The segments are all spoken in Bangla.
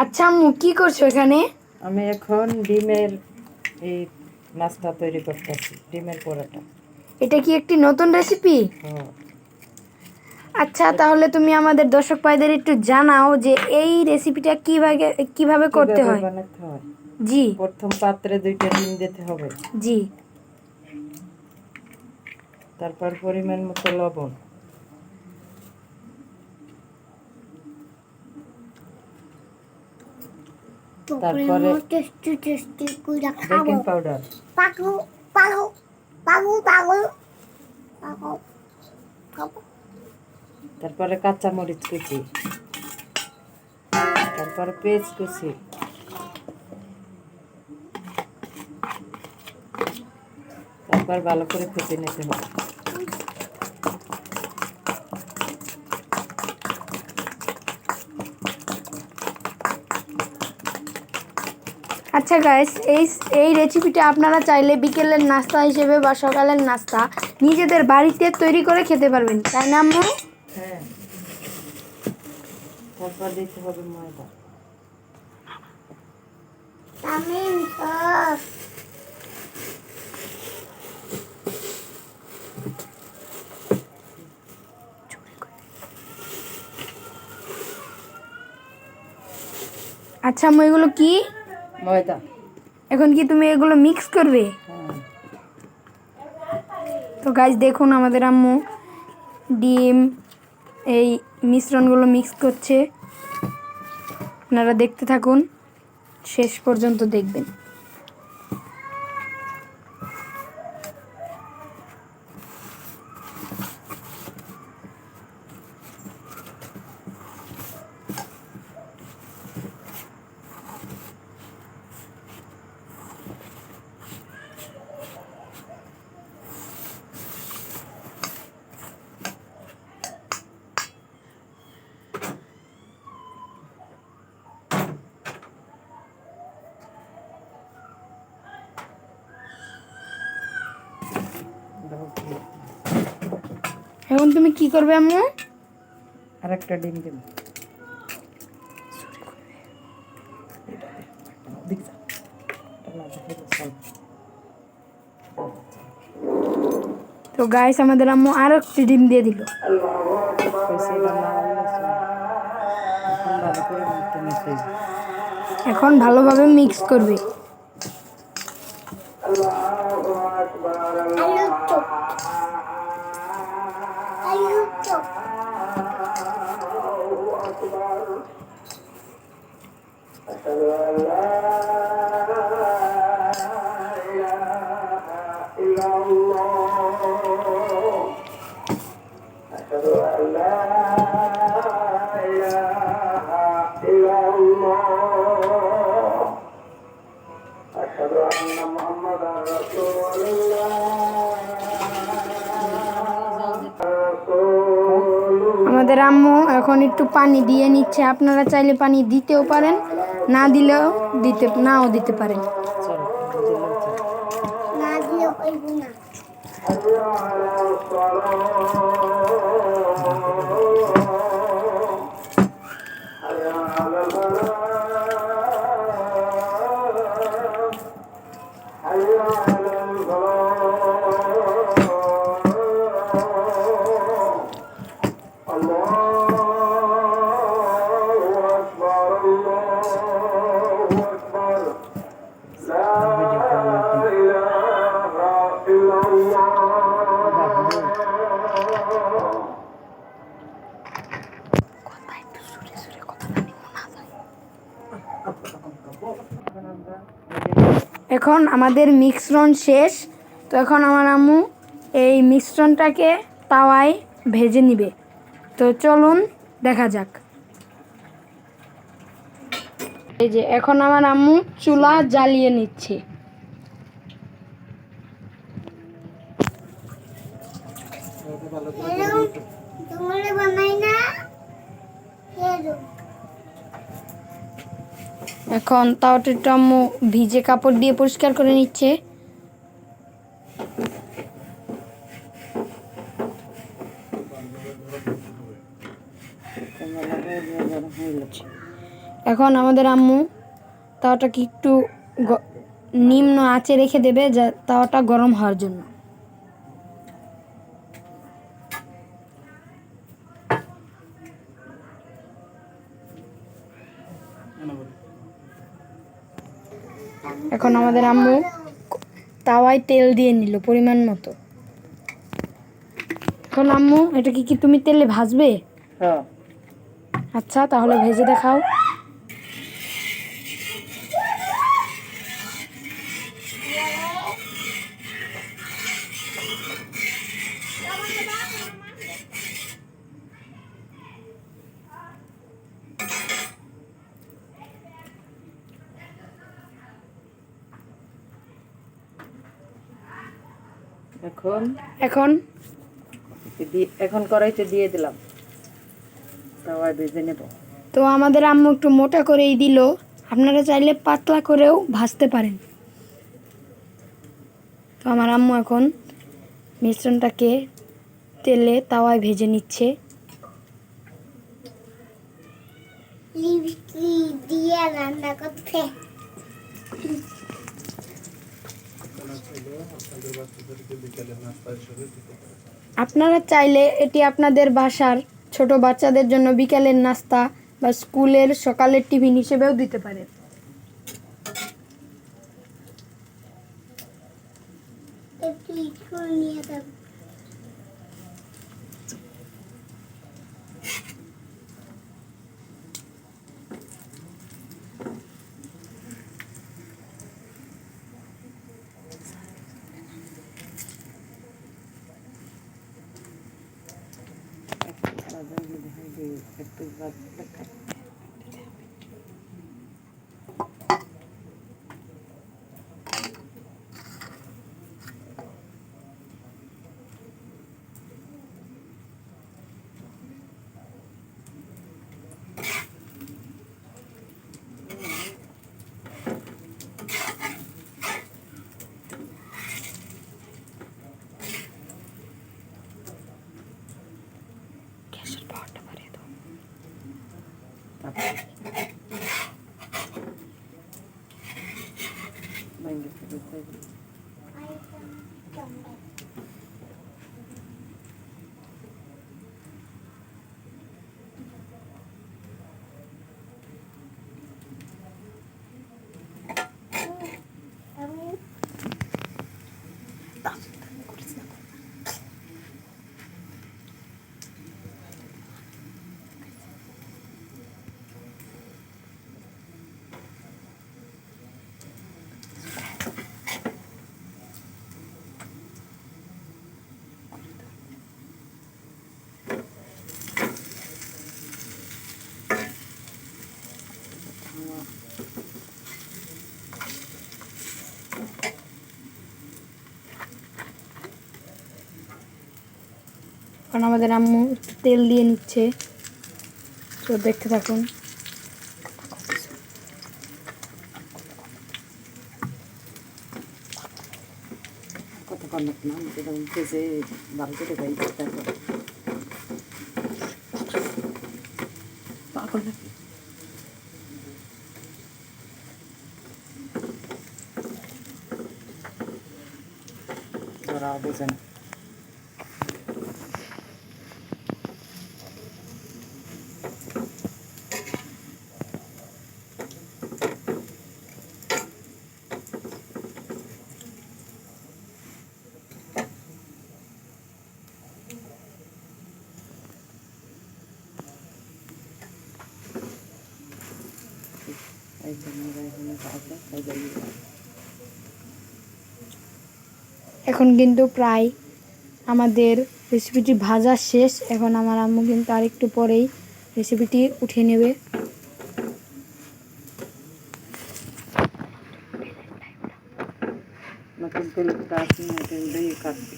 আচ্ছা আম্মু কি করছো এখানে? আমি এখন ডিমের এই নাস্তা তৈরি করতেছি, ডিমের পরোটা। এটা কি একটি নতুন রেসিপি? হ্যাঁ, আচ্ছা তাহলে তুমি আমাদের দর্শক ভাইদের একটু জানাও যে এই রেসিপিটা কিভাবে করতে কিভাবে হয়। বানাতে হয়? জি প্রথম পাত্রে 2টা ডিম দিতে হবে, জি। তারপর পরিমাণ মতো লবণ, তারপরে বেকিং পাউডার, তারপরে কাঁচা মরিচ কুচি, তারপরে পেঁয়াজ কুচি, তারপর ভালো করে ফেটে নিতে হবে। আচ্ছা গাইস, এই রেসিপিটা আপনারা চাইলে বিকেলের নাস্তা হিসেবে বা সকালের নাস্তা নিজেদের বাড়িতে তৈরি করে খেতে পারবেন, তাই না আম্মু? হ্যাঁ, তারপর দিতে হবে ময়দা। আচ্ছা আম্মু এগুলো কি? ময়দা। এখন কি তুমি এগুলো মিক্স করবে? হ্যাঁ, তো গাইস দেখুন আমাদের আম্মু ডিম এই মিশ্রণগুলো মিক্স করছে। আপনারা দেখতে থাকুন, শেষ পর্যন্ত দেখবেন। এখন তুমি কি করবে আম্মু? আর একটা ডিম দেব। তো গাইস আমাদের আম্মু আরো একটি ডিম দিয়ে দিল। এখন ভালোভাবে মিক্স করবে। আমাদের আম্মু এখন একটু পানি দিয়ে নিচ্ছে। আপনারা চাইলে পানি দিতেও পারেন, না দিলেও নাও দিতে পারেন। এখন আমাদের মিশ্রণ শেষ। তো এখন আমার আম্মু এই মিশ্রণটাকে তাওয়ায় ভেজে নিবে। তো চলুন দেখা যাক। এই যে এখন আমার আম্মু চুলা জ্বালিয়ে নিচ্ছে। এখন তাওয়াটা আম্মু ভিজে কাপড় দিয়ে পরিষ্কার করে নিচ্ছে। এখন আমাদের আম্মু তাওয়াটাকে একটু নিম্ন আঁচে রেখে দেবে যা তাওয়াটা গরম হওয়ার জন্য। এখন আমাদের আম্মু তাওয়ায় তেল দিয়ে নিল পরিমাণ মতো। এখন আম্মু এটাকে কি তুমি তেলে ভাজবে? হ্যাঁ। আচ্ছা, তাহলে ভেজে দেখাও। এখন এখন এখন কড়াইতে দিয়ে দিলাম, তাওয়ায় ভেজে নেব। তো আমাদের আম্মু একটু মোটা করেই দিল, আপনারা চাইলে পাতলা করেও ভাজতে পারেন। তো আমার আম্মু এখন মিশ্রণটাকে তেলে তাওয়ায় ভেজে নিচ্ছে। দিয়ে রান্না করতে আপনারা চাইলে এটি আপনাদের বাসার ছোট বাচ্চাদের জন্য বিকালের নাস্তা বা স্কুলের সকালের টিফিন হিসেবেও দিতে পারেন। একটু স্কুল নিয়ে যাব। কারণ আমাদের আম্মু একটু তেল দিয়ে নিচ্ছে, তো দেখতে থাকুন। কতক্ষণ না ভেজে ভালো করে ভেজে তারপর পাগল নাকি ওরা বোঝে না। এখন কিন্তু প্রায় আমাদের রেসিপিটি ভাজা শেষ। এখন আমার আম্মু কিন্তু আরেকটু পরেই রেসিপিটি উঠিয়ে নেবে। নতুন তেলটা আছে না, তেল দিয়ে কাটবে।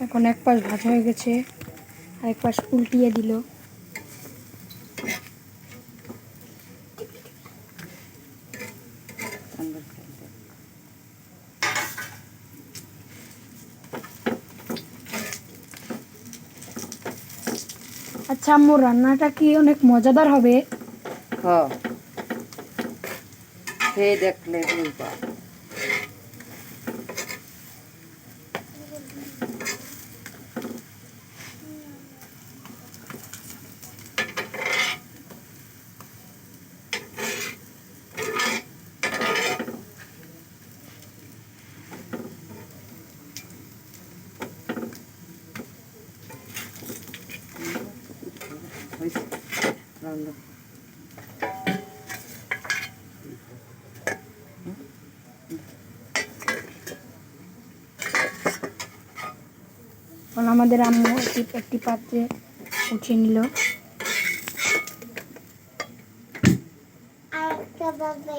এখন এক পাশ ভাজা হয়ে গেছে, আরেক পাশ উল্টিয়ে দিল। আচ্ছা আম্মু, রান্নাটা কি অনেক মজাদার হবে? হ্যাঁ, খেয়ে দেখলে বুঝবা। হয়েছে রান্না। এখন আমাদের আম্মু একটি পাত্রে উঠিয়ে নিল। আর একটা বাবা